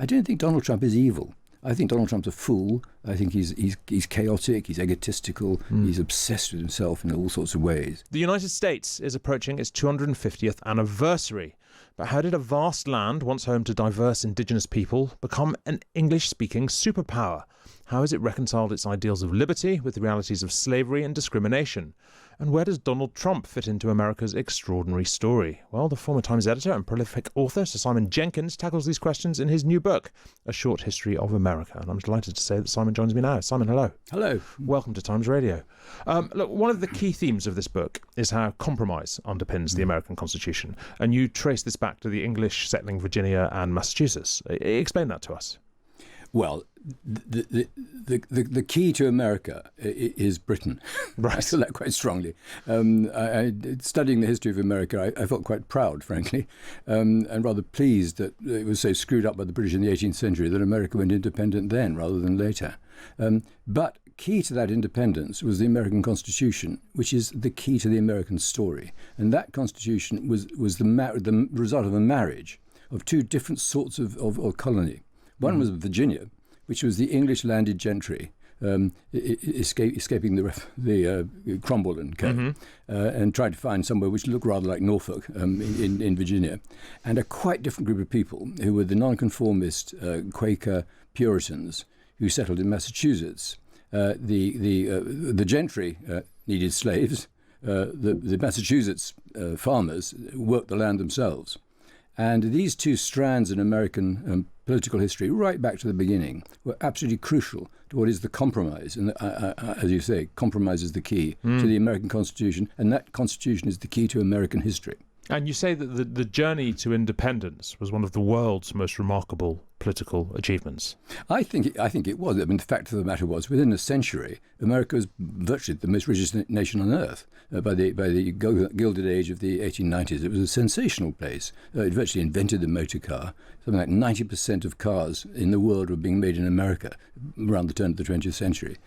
I don't think Donald Trump is evil. I think Donald Trump's a fool. I think he's chaotic, he's egotistical, he's obsessed with himself in all sorts of ways. The United States is approaching its 250th anniversary. But how did a vast land, once home to diverse indigenous people, become an English-speaking superpower? How has it reconciled its ideals of liberty with the realities of slavery and discrimination? And where does Donald Trump fit into America's extraordinary story? Well, the former Times editor and prolific author, Sir Simon Jenkins, tackles these questions in his new book, A Short History of America. And I'm delighted to say that Simon joins me now. Simon, hello. Hello. Welcome to Times Radio. Look, one of the key themes of this book is how compromise underpins the American Constitution. And you trace this back to the English settling Virginia and Massachusetts. Explain that to us. Well, the key to America is Britain. Right. I feel that quite strongly. Studying the history of America, I felt quite proud, frankly, and rather pleased that it was so screwed up by the British in the 18th century that America went independent then rather than later. But key to that independence was the American Constitution, which is the key to the American story. And that Constitution was the result of a marriage of two different sorts of colony. One was Virginia, which was the English landed gentry, escaping the Cromwell and Co. And tried to find somewhere which looked rather like Norfolk in Virginia, and a quite different group of people who were the nonconformist Quaker Puritans who settled in Massachusetts. The gentry needed slaves. The Massachusetts farmers worked the land themselves. And these two strands in American political history, right back to the beginning, were absolutely crucial to what is the compromise. And as you say, compromise is the key to the American Constitution, and that Constitution is the key to American history. And you say that the journey to independence was one of the world's most remarkable political achievements. I think it was. I mean, the fact of the matter was, within a century, America was virtually the most richest nation on earth. By the Gilded Age of the 1890s, it was a sensational place. It virtually invented the motor car. Something like 90% of cars in the world were being made in America around the turn of the 20th century.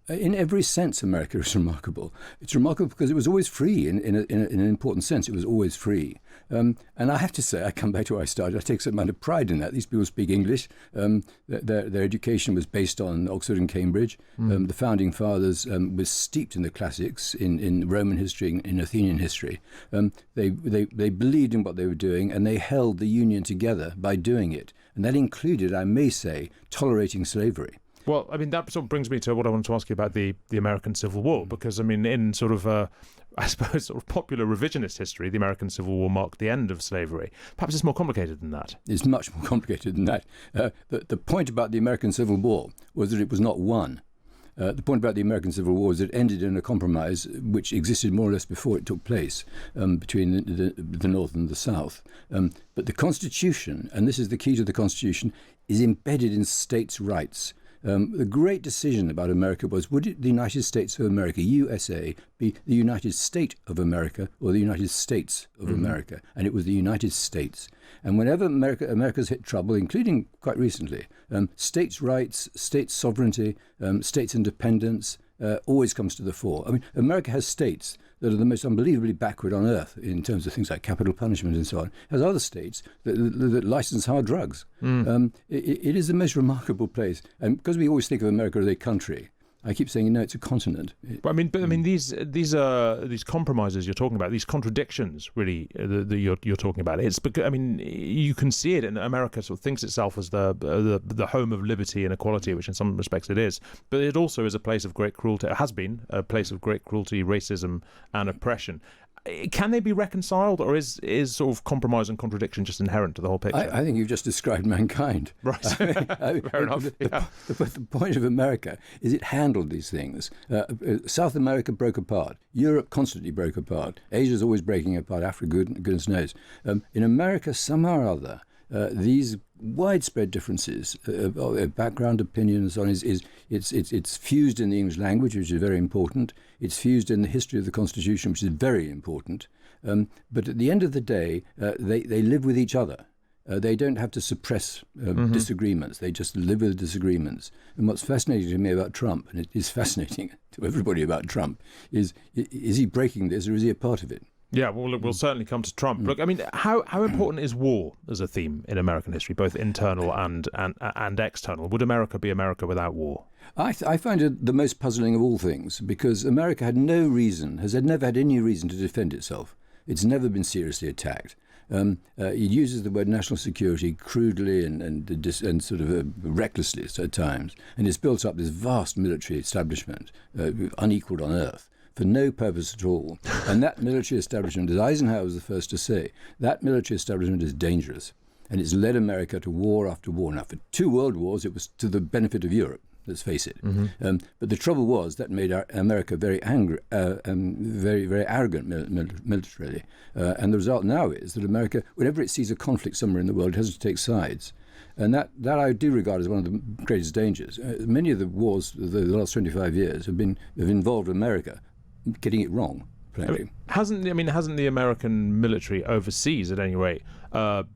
In every sense, America is remarkable. It's remarkable because it was always free. In an important sense, it was always free. And I have to say, I come back to where I started. I take some amount of pride in that. These people speak English. Their education was based on Oxford and Cambridge. The founding fathers were steeped in the classics, in Roman history, in Athenian history. They believed in what they were doing, and they held the Union together by doing it. And that included, I may say, tolerating slavery. Well, I mean, that sort of brings me to what I wanted to ask you about the American Civil War, because, I mean, in sort of, I suppose, sort of popular revisionist history, the American Civil War marked the end of slavery. Perhaps it's more complicated than that. It's much more complicated than that. The point about the American Civil War was that it was not won. The point about the American Civil War is it ended in a compromise which existed more or less before it took place between the North and the South. But the Constitution, and this is the key to the Constitution, is embedded in states' rights. The great decision about America was, would the United States of America, USA, be the United State of America or the United States of America? And it was the United States. And whenever America's hit trouble, including quite recently, states' rights, state sovereignty, states' independence always comes to the fore. I mean, America has states that are the most unbelievably backward on earth in terms of things like capital punishment and so on. It has other states that license hard drugs. It is the most remarkable place. And because we always think of America as a country, I keep saying, no, it's a continent. But I mean, these compromises you're talking about, these contradictions, really, that you're talking about. It's because, I mean, you can see it in America. Sort of thinks itself as the home of liberty and equality, which in some respects it is. But it also is a place of great cruelty. It has been a place of great cruelty, racism, and oppression. Can they be reconciled, or is sort of compromise and contradiction just inherent to the whole picture? I think you've just described mankind. Right. Fair enough. The point of America is it handled these things. South America broke apart. Europe constantly broke apart. Asia's always breaking apart. Africa, goodness knows. In America, somehow or other, these widespread differences of background, opinion, and so on it's fused in the English language, which is very important. It's fused in the history of the Constitution, which is very important. But at the end of the day, they live with each other. They don't have to suppress disagreements. They just live with disagreements. And what's fascinating to me about Trump, and it is fascinating to everybody about Trump, is he breaking this or is he a part of it? Yeah, well, look, we'll certainly come to Trump. Look, I mean, how important is war as a theme in American history, both internal and external? Would America be America without war? I find it the most puzzling of all things, because America had no reason, has never had any reason to defend itself. It's never been seriously attacked. It uses the word national security crudely and sort of recklessly at times, and it's built up this vast military establishment, unequaled on earth, for no purpose at all. And that military establishment, as Eisenhower was the first to say, that military establishment is dangerous, and it's led America to war after war. Now, for 2 world wars, it was to the benefit of Europe. Let's face it. But the trouble was that made America very angry, very, very arrogant militarily. And the result now is that America, whenever it sees a conflict somewhere in the world, it has to take sides. And that I do regard as one of the greatest dangers. Many of the wars of the last 25 years have involved America getting it wrong. Hasn't the American military overseas, at any rate,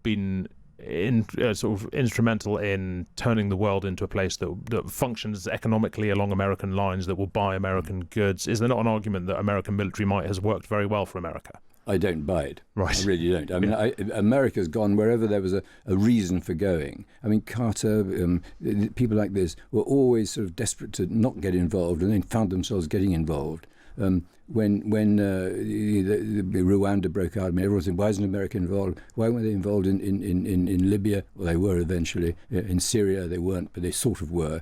been sort of instrumental in turning the world into a place that functions economically along American lines, that will buy American goods? Is there not an argument that American military might has worked very well for America? I don't buy it. Right. I really don't. I mean, America's gone wherever there was a reason for going. I mean, Carter, people like this were always sort of desperate to not get involved, and then found themselves getting involved. When Rwanda broke out, I mean, everyone said, why isn't America involved? Why weren't they involved in Libya? Well, they were eventually. In Syria, they weren't, but they sort of were.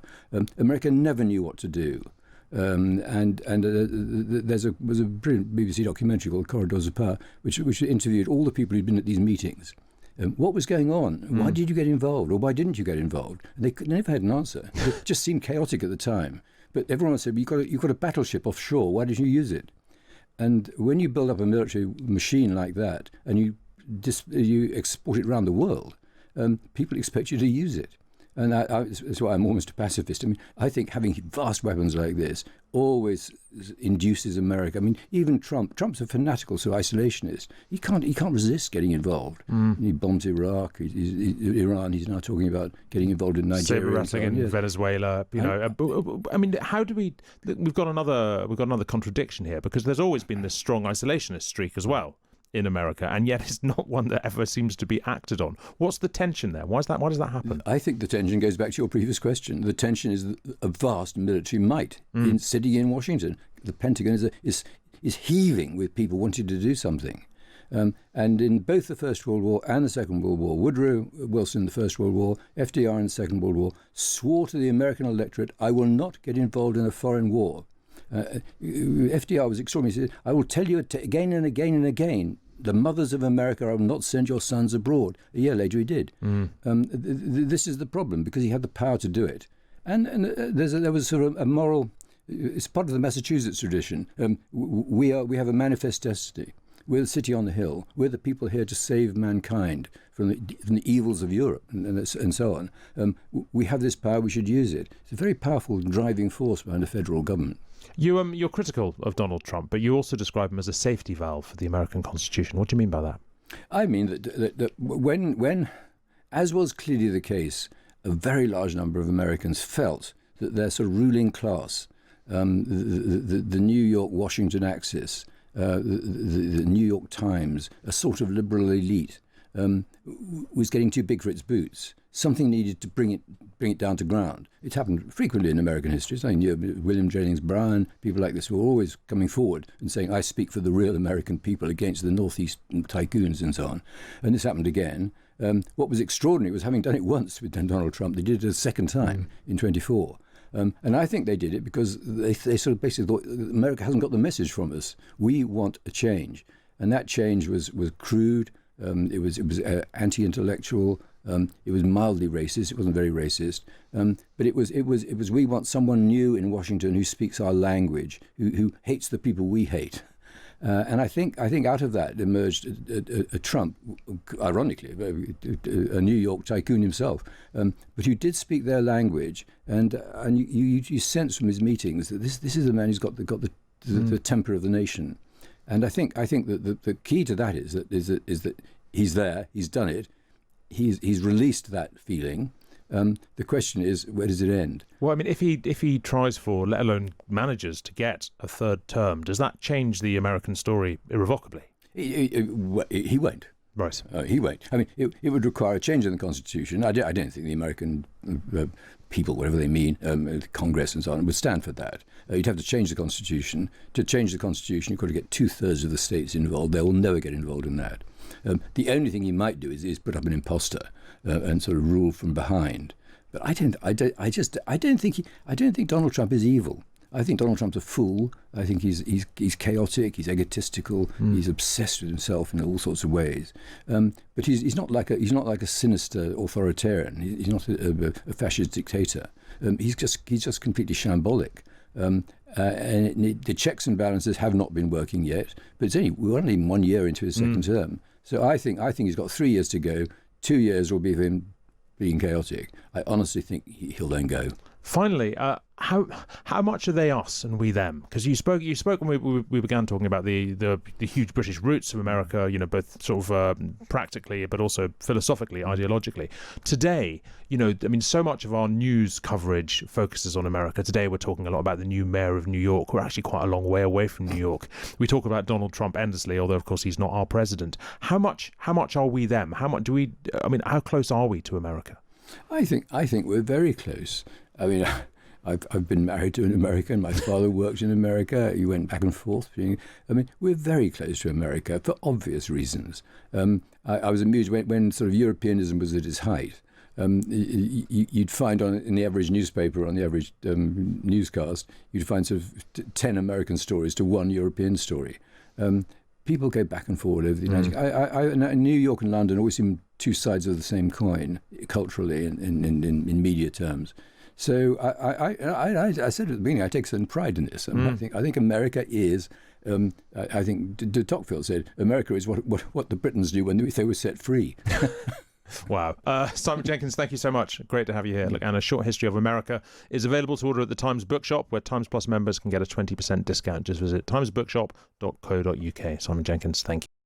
America never knew what to do. There was a brilliant BBC documentary called Corridors of Power, which interviewed all the people who'd been at these meetings. What was going on? Why did you get involved? Or why didn't you get involved? And they never had an answer. It just seemed chaotic at the time. But everyone said, you've got a battleship offshore. Why did you use it? And when you build up a military machine like that and you export it around the world, people expect you to use it. And that's why I'm almost a pacifist. I mean, I think having vast weapons like this always induces America. I mean, even Trump's a fanatical sort of isolationist. He can't resist getting involved. He bombs Iraq, Iran. He's now talking about getting involved in Nigeria, saber rattling in Venezuela. I mean, how do we? We've got another contradiction here, because there's always been this strong isolationist streak as well in America, and yet it's not one that ever seems to be acted on. What's the tension there? Why does that happen? I think the tension goes back to your previous question. The tension is a vast military might sitting in Washington. The Pentagon is heaving with people wanting to do something. And in both the First World War and the Second World War, Woodrow Wilson in the First World War, FDR in the Second World War, swore to the American electorate, I will not get involved in a foreign war. FDR was extraordinary. He said, I will tell you again and again and again, the mothers of America, I will not send your sons abroad. A year later he did. This is the problem, because he had the power to do it. And there was sort of a moral, it's part of the Massachusetts tradition. We have a manifest destiny. We're the city on the hill. We're the people here to save mankind from the evils of Europe and so on. We have this power, we should use it. It's a very powerful driving force behind a federal government. You're critical of Donald Trump, but you also describe him as a safety valve for the American Constitution. What do you mean by that? I mean that when, as was clearly the case, a very large number of Americans felt that their sort of ruling class, the New York-Washington axis, the New York Times, a sort of liberal elite, was getting too big for its boots. Something needed to bring it down to ground. It happened frequently in American history. I knew William Jennings Bryan, people like this, were always coming forward and saying, I speak for the real American people against the Northeast tycoons and so on. And this happened again. What was extraordinary was, having done it once with Donald Trump, they did it a second time in 24. And I think they did it because they sort of basically thought, America hasn't got the message from us. We want a change. And that change was crude. It was anti-intellectual. It was mildly racist. It wasn't very racist, but it was. We want someone new in Washington who speaks our language, who hates the people we hate, and I think out of that emerged a Trump, ironically, a New York tycoon himself, but who did speak their language, and you sense from his meetings that this is a man who's got the temper of the nation, and I think that the key to that is that he's there, he's done it. He's released that feeling. The question is, where does it end? Well, I mean, if he tries for, let alone manages to get a third term, does that change the American story irrevocably? He won't. Right. He won't. I mean, it would require a change in the Constitution. I don't think the American people, whatever they mean, Congress and so on, would stand for that. You'd have to change the Constitution. To change the Constitution, you've got to get 2/3 of the states involved. They will never get involved in that. The only thing he might do is put up an imposter and sort of rule from behind. But I don't think Donald Trump is evil. I think Donald Trump's a fool. I think he's chaotic. He's egotistical. He's obsessed with himself in all sorts of ways. But he's not like a sinister authoritarian. He's not a fascist dictator. He's just completely shambolic. And the checks and balances have not been working yet. But we're only 1 year into his second term. So I think he's got 3 years to go. 2 years will be of him being chaotic. I honestly think he'll then go. Finally, how much are they us and we them? Because you spoke when we began talking about the huge British roots of America, both sort of practically but also philosophically, ideologically. Today, so much of our news coverage focuses on America. Today we're talking a lot about the new mayor of New York. We're actually quite a long way away from New York. We talk about Donald Trump endlessly, although of course he's not our president. How much are we them? How close are we to America? I think we're very close. I mean, I've been married to an American. My father worked in America. He went back and forth. We're very close to America for obvious reasons. I was amused when sort of Europeanism was at its height. You'd find in the average newspaper, on the average newscast, you'd find sort of 10 American stories to one European story. People go back and forward over the Atlantic. New York and London always seem two sides of the same coin, culturally and in media terms. So I said at the beginning, I take certain pride in this. I think America is. I think de Tocqueville said America is what the Britons knew when they were set free. Wow. Simon Jenkins, thank you so much. Great to have you here. Look, and A Short History of America is available to order at the Times Bookshop, where Times Plus members can get a 20% discount. Just visit timesbookshop.co.uk. Simon Jenkins, thank you.